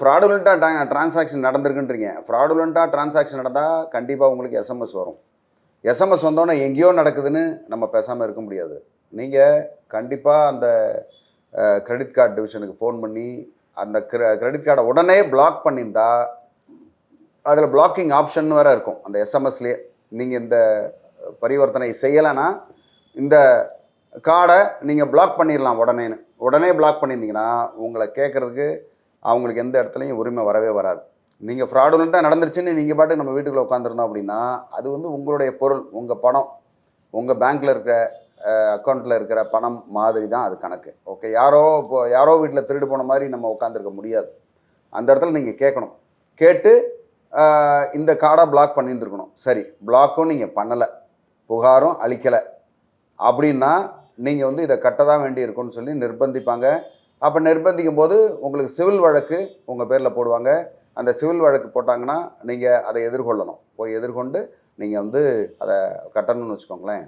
ஃப்ராடுலண்ட்டாக transaction நடந்திருக்குன்றீங்க. ஃப்ராடுலண்ட்டாக transaction நடந்தால் கண்டிப்பாக உங்களுக்கு எஸ்எம்எஸ் வரும். எஸ்எம்எஸ் வந்தோடனே எங்கேயோ நடக்குதுன்னு நம்ம பேசாமல் இருக்க முடியாது. நீங்கள் கண்டிப்பாக அந்த கிரெடிட் கார்டு டிவிஷனுக்கு ஃபோன் பண்ணி அந்த கிரெடிட் கார்டை உடனே பிளாக் பண்ணியிருந்தா அதில் பிளாக்கிங் ஆப்ஷன் வேறு இருக்கும் அந்த எஸ்எம்எஸ்லேயே. நீங்கள் இந்த பரிவர்த்தனை செய்யலைன்னா இந்த கார்டை நீங்கள் பிளாக் பண்ணிடலாம் உடனே பிளாக் பண்ணியிருந்தீங்கன்னா உங்களை கேட்குறதுக்கு அவங்களுக்கு எந்த இடத்துலையும் உரிமை வரவே வராது. நீங்கள் ஃப்ராடுலண்ட்டாக நடந்துருச்சுன்னு நீங்கள் பாட்டு நம்ம வீட்டுக்குள்ளே உட்காந்துருந்தோம் அப்படின்னா அது வந்து உங்களுடைய பொருள், உங்கள் பணம், உங்கள் பேங்க்கில் இருக்கிற அக்கௌண்ட்டில் இருக்கிற பணம் மாதிரி தான் அது கணக்கு. ஓகே, யாரோ வீட்டில் திருடு போன மாதிரி நம்ம உட்காந்துருக்க முடியாது. அந்த இடத்துல நீங்கள் கேட்கணும். கேட்டு இந்த கார்டை பிளாக் பண்ணியிருந்துருக்கணும். சரி, பிளாக்கும் நீங்கள் பண்ணலை, புகாரும் அளிக்கலை அப்படின்னா நீங்கள் வந்து இதை கட்ட தான் வேண்டி இருக்குன்னு சொல்லி நிர்பந்திப்பாங்க. அப்போ நிர்பந்திக்கும் போது உங்களுக்கு சிவில் வழக்கு உங்கள் பேரில் போடுவாங்க. அந்த சிவில் வழக்கு போட்டாங்கன்னா நீங்கள் அதை எதிர்கொள்ளணும். போய் எதிர்கொண்டு நீங்கள் வந்து அதை கட்டணும்னு வச்சுக்கோங்களேன்.